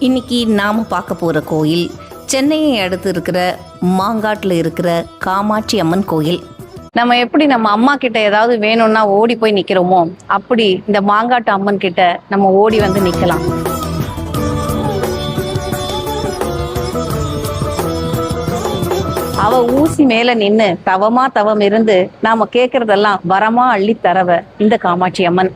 இன்னைக்கு நாம் பார்க்க போகிற கோயில் சென்னையை அடுத்து இருக்கிற மாங்காட்டில் இருக்கிற காமாட்சி அம்மன் கோயில். நம்ம எப்படி நம்ம அம்மா கிட்ட ஏதாவது வேணும்னா ஓடி போய் நிக்கிறோமோ, அப்படி இந்த மாங்காட்டு அம்மன் கிட்ட நம்ம ஓடி வந்து நிக்கலாம். அவ ஊசி மேல நின்னு தவம் இருந்து நாம கேக்குறதெல்லாம் வரமா அள்ளி தரவ இந்த காமாட்சி அம்மன்.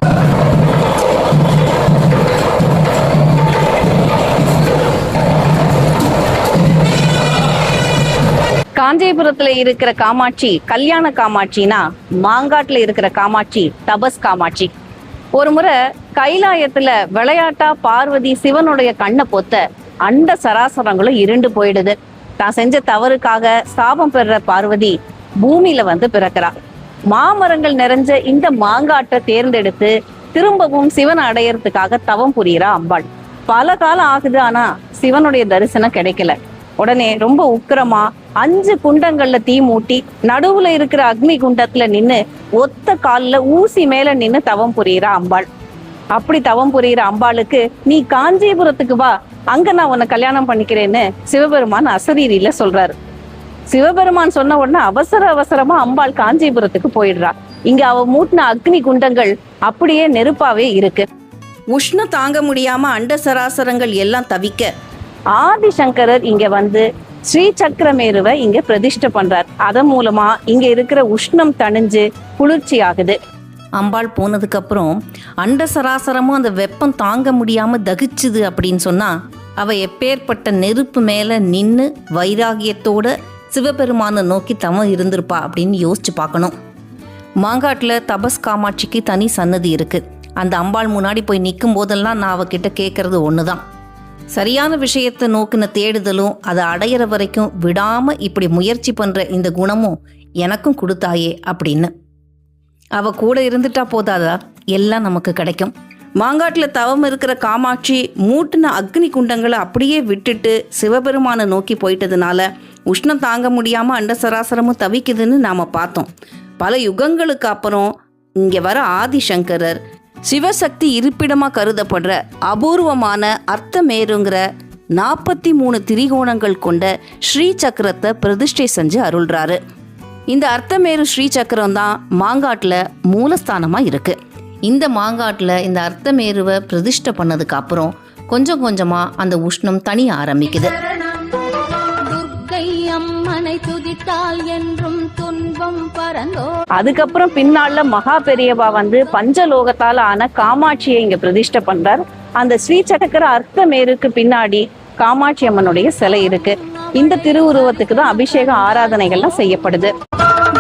காஞ்சிபுரத்துல இருக்கிற காமாட்சி கல்யாண காமாட்சினா, மாங்காட்டுல இருக்கிற காமாட்சி தபஸ் காமாட்சி. ஒரு முறை கைலாயத்துல விளையாட்டா பார்வதி சிவனுடைய கண்ணை பொத்த அண்ட சராசரங்களும் இருண்டு போயிடுது. தான் செஞ்ச தவறுக்காக சாபம் பெறுற பார்வதி பூமியில வந்து பிறக்கிறா. மாமரங்கள் நிறைஞ்ச இந்த மாங்காட்டை தேர்ந்தெடுத்து திரும்பவும் சிவனை அடையறதுக்காக தவம் புரியிறா அம்பாள். பல காலம் ஆகுது, ஆனா சிவனுடைய தரிசனம் கிடைக்கல. உடனே ரொம்ப உக்கிரமா 5 குண்டங்கள்ல தீ மூட்டி நடுவுல இருக்கிற அக்னி குண்டத்துல நின்னு ஒத்த கால்ல ஊசி மேல நின்னு தவம் புரியிறா அம்பாள். அப்படி தவம் புரியிற அம்பாளுக்கு, நீ காஞ்சிபுரத்துக்கு வா, அங்க நான் உன்னை கல்யாணம் பண்ணிக்கிறேன்னு சிவபெருமான் அசரீரியில சொல்றாரு. சிவபெருமான் சொன்ன உடனே அவசரமா அம்பாள் காஞ்சிபுரத்துக்கு போயிடுறா. இங்க அவ மூட்டின அக்னி குண்டங்கள் அப்படியே நெருப்பாவே இருக்கு. உஷ்ணம் தாங்க முடியாம அண்ட சராசரங்கள் எல்லாம் தவிக்க ஆதிசங்கரர் இங்க வந்து ஸ்ரீ சக்கரமேருவை இங்க பிரதிஷ்டை பண்றார். அதன் மூலமா இங்க இருக்கிற உஷ்ணம் தணிஞ்சு குளிர்ச்சி ஆகுது. அம்பாள் போனதுக்கு அப்புறம் அண்ட சராசரமும் அந்த வெப்பம் தாங்க முடியாம தகிச்சுது அப்படின்னு சொன்னா, அவ எப்பேற்பட்ட நெருப்பு மேல நின்னு வைராகியத்தோட சிவபெருமானை நோக்கி தவம் இருந்திருப்பா அப்படின்னு யோசிச்சு பார்க்கணும். மாங்காட்டுல தபஸ் காமாட்சிக்கு தனி சன்னதி இருக்கு. அந்த அம்பாள் முன்னாடி போய் நிற்கும் போதெல்லாம் நான் அவகிட்ட கேட்கறது ஒண்ணுதான், சரியான விஷயத்தை நோக்கின தேடுதலும் அதை அடையிற வரைக்கும் விடாம இப்படி முயற்சி பண்ற இந்த குணமும் எனக்கும் கொடுத்தாயே அப்படின்னு. அவ கூட இருந்துட்டா போதாதா, எல்லாம் நமக்கு கிடைக்கும். மாங்காட்டுல தவம் இருக்கிற காமாட்சி மூட்டின அக்னி குண்டங்களை அப்படியே விட்டுட்டு சிவபெருமானை நோக்கி போயிட்டதுனால உஷ்ணம் தாங்க முடியாம அண்ட சராசரமும் தவிக்குதுன்னு நாம பார்த்தோம். பல யுகங்களுக்கு அப்புறம் இங்க வர ஆதிசங்கரர் சிவசக்தி இருப்பிடமா கருதப்படுற அபூர்வமான அர்த்தமேருங்கிற 43 திரிகோணங்கள் கொண்ட ஸ்ரீ சக்கரத்தை பிரதிஷ்டை செஞ்சு அருள்றாரு. இந்த அர்த்தமேரு ஸ்ரீ சக்கரம் தான் மாங்காட்டுல மூலஸ்தானமா இருக்கு. இந்த மாங்காட்டுல இந்த அர்த்தமேருவை பிரதிஷ்டை பண்ணதுக்கு அப்புறம் கொஞ்சம் கொஞ்சமா அந்த உஷ்ணம் தணிய ஆரம்பிக்குது. அதுக்கப்புறம் பின்னால மகா பெரியவா வந்து பஞ்சலோகத்தால ஆன காமாட்சியை இங்க பிரதிஷ்டை பண்றார். அந்த ஸ்ரீ சக்கர அர்த்தமேருக்கு பின்னாடி காமாட்சி அம்மனுடைய சிலை இருக்கு. இந்த திருவுருவத்துக்கு தான் அபிஷேக ஆராதனைகள்லாம் செய்யப்படுது.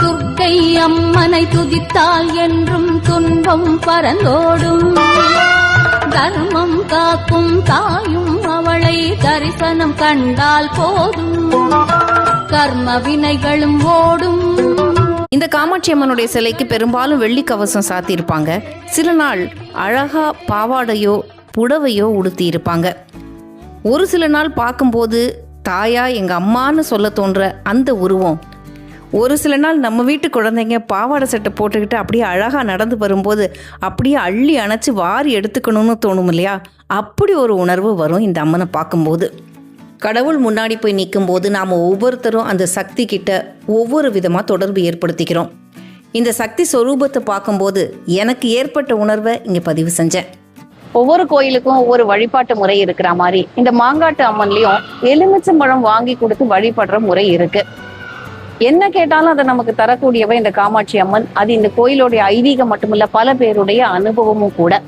துர்க்கை அம்மனை துதித்தால் என்றும் துன்பம் பறந்தோடும், தர்மம் காக்கும் தாயும் அவளை தரிசனம் கண்டால் போதும், கர்ம வினைகளும் ஓடும். இந்த காமாட்சி அம்மனுடைய சிலைக்கு பெரும்பாலும் வெள்ளி கவசம் சாத்தியிருப்பாங்க. சில நாள் அழகா பாவாடையோ புடவையோ உடுத்தி இருப்பாங்க. ஒரு சில நாள் பார்க்கும்போது தாயா எங்க அம்மான்னு சொல்ல தோன்ற அந்த உருவம். ஒரு சில நாள் நம்ம வீட்டு குழந்தைங்க பாவாடை சட்டை போட்டுக்கிட்டு அப்படியே அழகாக நடந்து வரும்போது அப்படியே அள்ளி அணைச்சி வாரி எடுத்துக்கணும்னு தோணும் இல்லையா, அப்படி ஒரு உணர்வு வரும் இந்த அம்மனை பார்க்கும்போது. கடவுள் முன்னாடி போய் நிற்கும்போது நாம் ஒவ்வொருத்தரும் அந்த சக்தி கிட்ட ஒவ்வொரு விதமாக தொடர்பு ஏற்படுத்திக்கிறோம். இந்த சக்தி சொரூபத்தை பார்க்கும்போது எனக்கு ஏற்பட்ட உணர்வை இங்கே பதிவு செஞ்சேன். ஒவ்வொரு கோயிலுக்கும் ஒவ்வொரு வழிபாட்டு முறை இருக்கிற மாதிரி இந்த மாங்காட்டு அம்மன்லயும் எலுமிச்சம்பழம் வாங்கி கொடுத்து வழிபடுற முறை இருக்கு. என்ன கேட்டாலும் அதை நமக்கு தரக்கூடியவ இந்த காமாட்சி அம்மன். அது இந்த கோயிலுடைய ஐதீகம் மட்டுமில்ல, பல பேருடைய அனுபவமும் கூட.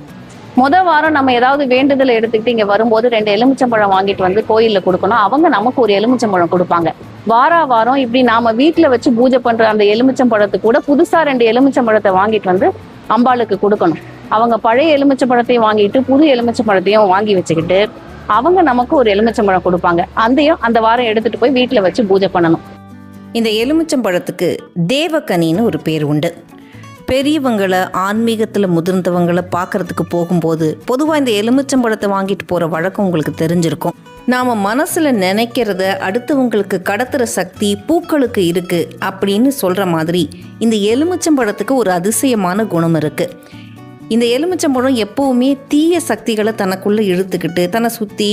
வாரம் நம்ம ஏதாவது வேண்டுதலை எடுத்துக்கிட்டு இங்க வரும்போது 2 எலுமிச்சம்பழம் வாங்கிட்டு வந்து கோயில்ல கொடுக்கணும். அவங்க நமக்கு ஒரு எலுமிச்சம்பழம் கொடுப்பாங்க. வாரம் இப்படி நாம வீட்டுல வச்சு பூஜை பண்ற அந்த எலுமிச்சம்பழத்துக்கு கூட புதுசா 2 எலுமிச்சம்பழத்தை வாங்கிட்டு வந்து அம்பாளுக்கு கொடுக்கணும். அவங்க பழைய எலுமிச்சம்பழத்தையும் வாங்கிட்டு புது எலுமிச்சம்பழத்தையும் வாங்கி வச்சுக்கிட்டு அவங்க நமக்கு ஒரு எலுமிச்சம்பழம் கொடுப்பாங்க. அந்த வாரம் எடுத்துட்டு போய் வீட்டுல வச்சு பூஜை பண்ணணும். இந்த எலுமிச்சம்பழத்துக்கு தேவக்கனின்னு ஒரு பேர் உண்டு. பெரியவங்களை ஆன்மீகத்தில் முதிர்ந்தவங்களை பார்க்கறதுக்கு போகும்போது பொதுவாக இந்த எலுமிச்சம்பழத்தை வாங்கிட்டு போகிற வழக்கம் உங்களுக்கு தெரிஞ்சிருக்கும். நாம் மனசில் நினைக்கிறத அடுத்தவங்களுக்கு கடத்துகிற சக்தி பூக்களுக்கு இருக்குது அப்படின்னு சொல்கிற மாதிரி இந்த எலுமிச்சம்பழத்துக்கு ஒரு அதிசயமான குணம் இருக்குது. இந்த எலுமிச்சம்பழம் எப்போவுமே தீய சக்திகளை தனக்குள்ளே இழுத்துக்கிட்டு தன்னை சுற்றி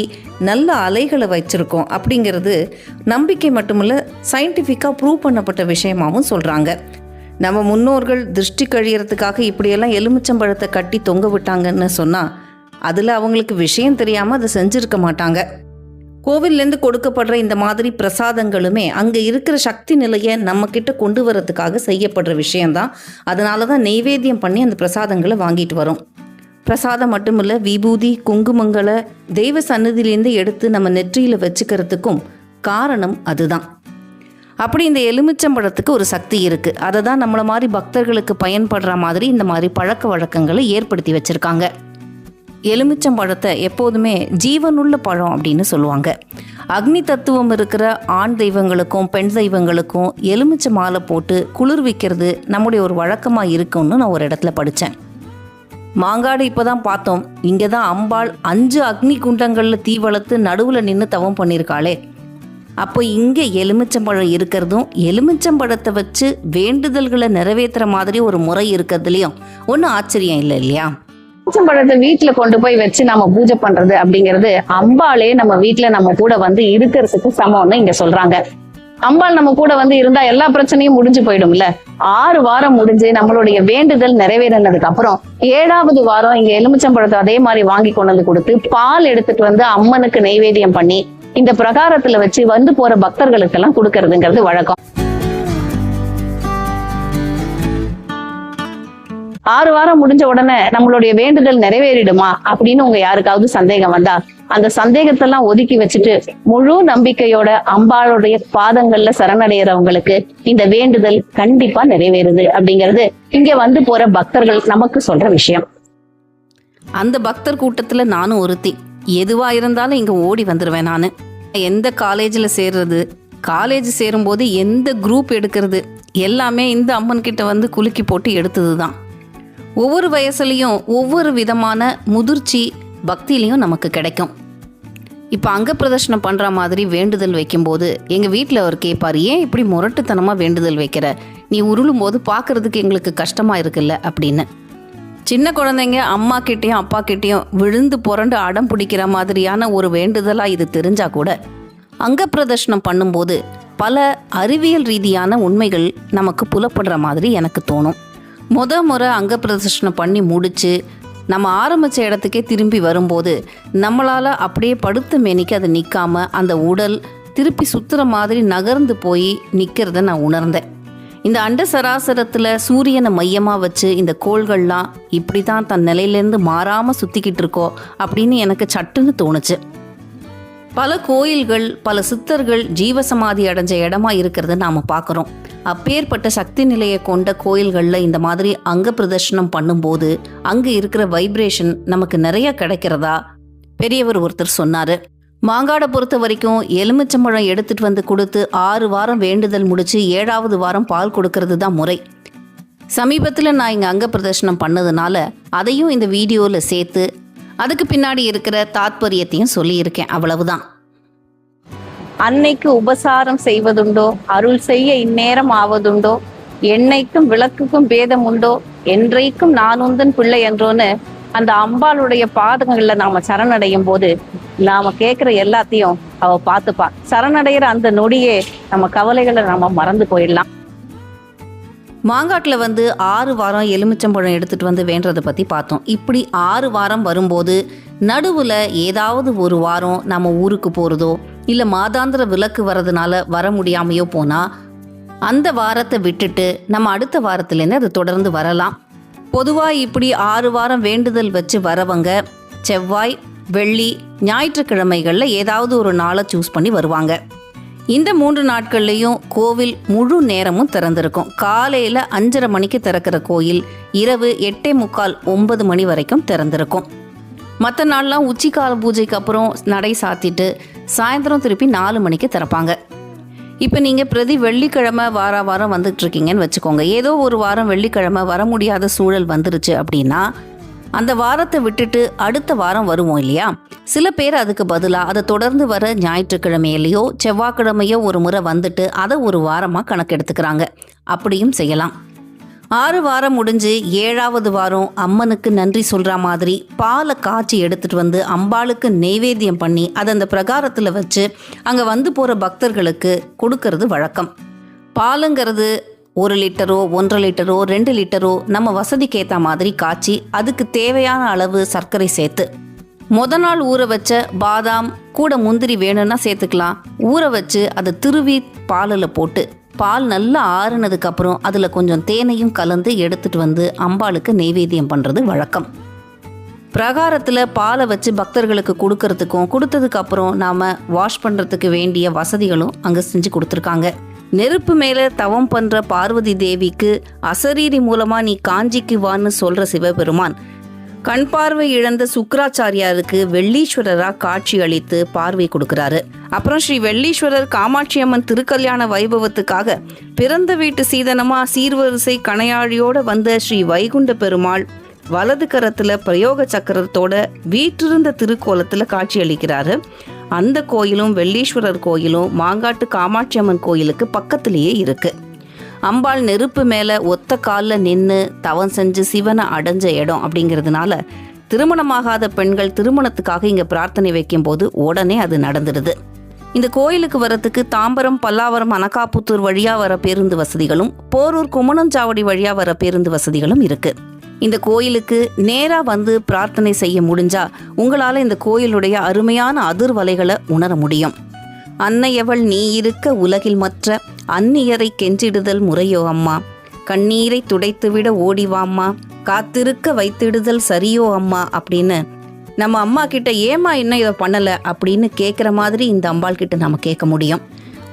நல்ல அலைகளை வச்சுருக்கோம் அப்படிங்கிறது நம்பிக்கை மட்டுமில்ல, சயின்டிஃபிக்காக ப்ரூவ் பண்ணப்பட்ட விஷயமாகவும் சொல்கிறாங்க. நம்ம முன்னோர்கள் திருஷ்டி கழியறதுக்காக இப்படியெல்லாம் எலுமிச்சம்பழத்தை கட்டி தொங்க விட்டாங்கன்னு சொன்னால் அதில் அவங்களுக்கு விஷயம் தெரியாமல் அதை செஞ்சுருக்க மாட்டாங்க. கோவில்லேருந்து கொடுக்கப்படுற இந்த மாதிரி பிரசாதங்களுமே அங்கே இருக்கிற சக்தி நிலையை நம்மக்கிட்ட கொண்டு வரதுக்காக செய்யப்படுற விஷயந்தான். அதனால தான் நெய்வேத்தியம் பண்ணி அந்த பிரசாதங்களை வாங்கிட்டு வரோம். பிரசாதம் மட்டும் இல்லை, விபூதி குங்குமங்களை தெய்வ சன்னதியிலேருந்து எடுத்து நம்ம நெற்றியில் வச்சுக்கிறதுக்கும் காரணம் அதுதான். அப்படி இந்த எலுமிச்சம்பழத்துக்கு ஒரு சக்தி இருக்குது. அதை தான் நம்மளை மாதிரி பக்தர்களுக்கு பயன்படுற மாதிரி இந்த மாதிரி பழக்க வழக்கங்களை ஏற்படுத்தி வச்சுருக்காங்க. எலுமிச்சம்பழத்தை எப்போதுமே ஜீவனுள்ள பழம் அப்படின்னு சொல்லுவாங்க. அக்னி தத்துவம் இருக்கிற ஆண் தெய்வங்களுக்கும் பெண் தெய்வங்களுக்கும் எலுமிச்சை மாலை போட்டு குளிர்விக்கிறது நம்முடைய ஒரு வழக்கமாக இருக்குன்னு நான் ஒரு இடத்துல படித்தேன். மாங்காடு இப்போ தான் பார்த்தோம். இங்கே தான் அம்பாள் 5 அக்னி குண்டங்களில் தீ வளர்த்து நடுவில் நின்று தவம் பண்ணியிருக்காளே. அப்போ இங்கே எலுமிச்சம்பழம் இருக்கிறதும் எலுமிச்சம்பழத்தை வச்சு வேண்டுதல்களை நிறைவேற்றுற மாதிரி ஒரு முறை இருக்கிறதுலையும் ஒன்றும் ஆச்சரியம் இல்லை இல்லையா? எலுமிச்சம்பழத்தை வீட்டுல கொண்டு போய் வச்சு நம்ம பூஜை பண்றது அப்படிங்கிறது அம்பாளே நம்ம வீட்டுல நம்ம கூட வந்து இருக்கிறதுக்கு சமம்னு இங்க சொல்றாங்க. அம்பாள் நம்ம கூட வந்து இருந்தா எல்லா பிரச்சனையும் முடிஞ்சு போயிடும்ல. 6 வாரம் முடிஞ்சு நம்மளுடைய வேண்டுதல் நிறைவேறினதுக்கு அப்புறம் 7வது வாரம் இங்க எலுமிச்சம்பழத்தை அதே மாதிரி வாங்கி கொண்டு வந்து கொடுத்து பால் எடுத்துட்டு வந்து அம்மனுக்கு நெய்வேத்தியம் பண்ணி இந்த பிரகாரத்துல வச்சு வந்து போற பக்தர்களுக்கு எல்லாம் கொடுக்கறதுங்கிறது வழக்கம். 6 வாரம் முடிஞ்ச உடனே நம்மளுடைய வேண்டுதல் நிறைவேறிடுமா அப்படின்னு உங்க யாருக்காவது சந்தேகம் வந்தா அந்த சந்தேகத்தெல்லாம் ஒதுக்கி வச்சுட்டு முழு நம்பிக்கையோட அம்பாளுடைய பாதங்கள்ல சரணடைகிறவங்களுக்கு இந்த வேண்டுதல் கண்டிப்பா நிறைவேறுது அப்படிங்கிறது இங்க வந்து போற பக்தர்கள் நமக்கு சொல்ற விஷயம். அந்த பக்தர் கூட்டத்துல நானும் ஒருத்தி. எதுவா இருந்தாலும் இங்க ஓடி வந்துடுவேன். நான் எந்த காலேஜில் சேர்றது, காலேஜ் சேரும்போது எந்த குரூப் எடுக்கிறது எல்லாமே இந்த அம்மன் கிட்ட வந்து குலுக்கி போட்டு எடுத்தது தான். ஒவ்வொரு வயசுலையும் ஒவ்வொரு விதமான முதிர்ச்சி பக்திலையும் நமக்கு கிடைக்கும். இப்போ அங்க பிரதர்ஷனம் பண்ணுற மாதிரி வேண்டுதல் வைக்கும்போது எங்கள் வீட்டில் அவர் கேட்பார், ஏன் இப்படி முரட்டுத்தனமாக வேண்டுதல் வைக்கிற, நீ உருளும் போது பார்க்குறதுக்கு எங்களுக்கு கஷ்டமாக இருக்குல்ல அப்படின்னு. சின்ன குழந்தைங்க அம்மா கிட்டேயும் அப்பா கிட்டேயும் விழுந்து புரண்டு அடம் பிடிக்கிற மாதிரியான ஒரு வேண்டுதலாக இது தெரிஞ்சால் கூட அங்க பிரதர்ஷனம் பண்ணும்போது பல அறிவியல் ரீதியான உண்மைகள் நமக்கு புலப்படுற மாதிரி எனக்கு தோணும். முறை அங்க பிரதர்ஷனம் பண்ணி முடித்து நம்ம ஆரம்பித்த இடத்துக்கே திரும்பி வரும்போது நம்மளால் அப்படியே படுத்த மேனிக்கு அது நிற்காம அந்த உடல் திருப்பி சுற்றுற மாதிரி நகர்ந்து போய் நிற்கிறத நான் உணர்ந்தேன். இந்த அண்ட சராசரத்தில் சூரியனை மையமாக வச்சு இந்த கோள்கள்லாம் இப்படி தான் தன் நிலையிலேருந்து மாறாமல் சுற்றிக்கிட்டு இருக்கோ அப்படின்னு எனக்கு சட்டுன்னு தோணுச்சு. பல கோயில்கள் பல சித்தர்கள் ஜீவசமாதி அடைஞ்ச இடமா இருக்கிறத நாம் பார்க்குறோம். அப்பேற்பட்ட சக்தி நிலையை கொண்ட கோயில்களில் இந்த மாதிரி அங்க பிரதர்ஷனம் பண்ணும்போது அங்கே இருக்கிற வைப்ரேஷன் நமக்கு நிறைய கிடைக்கிறதா பெரியவர் ஒருத்தர் சொன்னார். மாங்காடை பொறுத்த வரைக்கும் எலுமிச்சம்பழம் எடுத்துட்டு வந்து கொடுத்து 6 வாரம் வேண்டுதல் முடிச்சு 7வது வாரம் பால் கொடுக்கறது தான் முறை. சமீபத்தில் நான் இங்கே அங்க பிரதர்ஷனம் பண்ணதுனால அதையும் இந்த வீடியோவில் சேர்த்து அதுக்கு பின்னாடி இருக்கிற தாத்பரியத்தையும் சொல்லியிருக்கேன். அவ்வளவுதான். அன்னைக்கு உபசாரம் செய்வதுண்டோ, அருள் செய்ய இந்நேரம் ஆவதுண்டோ, எண்ணெய்க்கும் விளக்குக்கும் பேதம் உண்டோ, என்றைக்கும் நான் உந்தன் பிள்ளை என்றோன்னு அந்த அம்பாளுடைய பாதங்கள்ல நாம சரணடையும் போது நாம கேட்கிற எல்லாத்தையும் அவ பார்த்துப்பா. சரணடைகிற அந்த நொடியே நம்ம கவலைகளை நாம மறந்து போயிடலாம். மாங்காட்டில் வந்து 6 வாரம் எலுமிச்சம்பழம் எடுத்துகிட்டு வந்து வேண்டதை பற்றி பார்த்தோம். இப்படி 6 வாரம் வரும்போது நடுவில் ஏதாவது ஒரு வாரம் நம்ம ஊருக்கு போகிறதோ இல்லை மாதாந்திர விலக்கு வரதுனால வர முடியாமையோ போனால் அந்த வாரத்தை விட்டுட்டு நம்ம அடுத்த வாரத்துலேருந்து அது தொடர்ந்து வரலாம். பொதுவாக இப்படி 6 வாரம் வேண்டுதல் வச்சு வரவங்க செவ்வாய், வெள்ளி, ஞாயிற்றுக்கிழமைகளில் ஏதாவது ஒரு நாளை சூஸ் பண்ணி வருவாங்க. இந்த 3 நாட்கள்லையும் கோவில் முழு நேரமும் திறந்திருக்கும். காலையில் 5:30 மணிக்கு திறக்கிற கோயில் இரவு 8:45, 9 மணி வரைக்கும் திறந்திருக்கும். மற்ற நாள்லாம் உச்சிக்கால பூஜைக்கு அப்புறம் நடை சாத்திட்டு சாயந்தரம் திருப்பி 4 மணிக்கு திறப்பாங்க. இப்போ நீங்கள் பிரதி வெள்ளிக்கிழமை வாரம் வந்துட்டு இருக்கீங்கன்னு வச்சுக்கோங்க. ஏதோ ஒரு வாரம் வெள்ளிக்கிழமை வர முடியாத சூழல் வந்துருச்சு அப்படின்னா அந்த வாரத்தை விட்டுட்டு அடுத்த வாரம் வருவோம் இல்லையா? சில பேர் அதுக்கு பதிலாக அதை தொடர்ந்து வர ஞாயிற்றுக்கிழமையிலையோ செவ்வாய்க்கிழமையோ ஒரு முறை வந்துட்டு அதை ஒரு வாரமாக கணக்கெடுத்துக்கிறாங்க. அப்படியும் செய்யலாம். 6 வாரம் முடிஞ்சு 7வது வாரம் அம்மனுக்கு நன்றி சொல்ற மாதிரி பாலை காய்ச்சி எடுத்துட்டு வந்து அம்பாளுக்கு நெய்வேத்தியம் பண்ணி அதை அந்த பிரகாரத்தில் வச்சு அங்கே வந்து போகிற பக்தர்களுக்கு கொடுக்கறது வழக்கம். பாலுங்கிறது 1 லிட்டரோ 1.5 லிட்டரோ 2 லிட்டரோ நம்ம வசதிக்கு ஏற்ற மாதிரி காய்ச்சி அதுக்கு தேவையான அளவு சர்க்கரை சேர்த்து நாள் ஊற வச்ச பாதாம் கூட முந்திரி வேணும்னா சேர்த்துக்கலாம். ஊற வச்சு அதை திருவி பாலில் போட்டு பால் நல்லா ஆறுனதுக்கு அப்புறம் அதில் கொஞ்சம் தேனையும் கலந்து எடுத்துட்டு வந்து அம்பாளுக்கு நெய்வேத்தியம் பண்ணுறது வழக்கம். பிரகாரத்தில் பாலை வச்சு பக்தர்களுக்கு கொடுக்கறதுக்கும் கொடுத்ததுக்கு அப்புறம் நாம் வாஷ் பண்ணுறதுக்கு வேண்டிய வசதிகளும் அங்கே செஞ்சு கொடுத்துருக்காங்க. நெருப்பு மேலே தவம் பண்ணுற பார்வதி தேவிக்கு அசரீரி மூலமாக நீ காஞ்சிக்கு வான்னு சொல்கிற சிவபெருமான் கண் பார்வை இழந்த சுக்கராச்சாரியாருக்கு வெள்ளீஸ்வரரா காட்சி அளித்து பார்வை கொடுக்கிறாரு. அப்புறம் ஸ்ரீ வெள்ளீஸ்வரர் காமாட்சி அம்மன் திருக்கல்யாண வைபவத்துக்காக பிறந்த வீட்டு சீதனமா சீர்வரிசை கணையாழியோட வந்த ஸ்ரீ வைகுண்ட பெருமாள் வலது கரத்துல பிரயோக சக்கரத்தோட வீற்றிருந்த திருக்கோலத்துல காட்சி அளிக்கிறாரு. அந்த கோயிலும் வெள்ளீஸ்வரர் கோயிலும் மாங்காட்டு காமாட்சி அம்மன் கோயிலுக்கு பக்கத்திலேயே இருக்கு. அம்பாள் நெருப்பு மேலே ஒத்த காலில் நின்று தவம் செஞ்சு சிவனை அடைஞ்ச இடம் அப்படிங்கிறதுனால திருமணமாகாத பெண்கள் திருமணத்துக்காக இங்கே பிரார்த்தனை வைக்கும்போது உடனே அது நடந்துடுது. இந்த கோயிலுக்கு வரத்துக்கு தாம்பரம், பல்லாவரம், அனகாபுத்தூர் வழியாக வர பேருந்து வசதிகளும் போரூர், குமணஞ்சாவடி வழியாக வர பேருந்து வசதிகளும் இருக்கு. இந்த கோயிலுக்கு நேராக வந்து பிரார்த்தனை செய்ய முடிஞ்சா உங்களால் இந்த கோயிலுடைய அருமையான அதிர்வலைகளை உணர முடியும். அன்னையவள் நீ இருக்க உலகில் மற்ற அந்நியரை கெஞ்சிடுதல் முறையோ அம்மா, கண்ணீரை துடைத்துவிட ஓடிவாம்மா, காத்திருக்க வைத்திடுதல் சரியோ அம்மா அப்படின்னு நம்ம அம்மா கிட்ட ஏமா இன்னும் இதை பண்ணலை அப்படின்னு கேட்குற மாதிரி இந்த அம்பாள் கிட்ட நம்ம கேட்க முடியும்.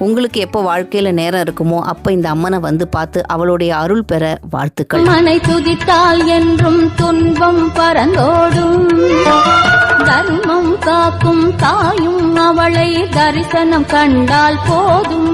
உங்களுக்கு எப்போ வாழ்க்கையில் நேரம் இருக்குமோ அப்போ இந்த அம்மனை வந்து பார்த்து அவளுடைய அருள் பெற வாழ்த்துக்கள். மனை துதித்தால் என்றும் துன்பம் பறந்தோடும், தர்மம் காக்கும் தாயும் அவளை தரிசனம் கண்டால் போதும்.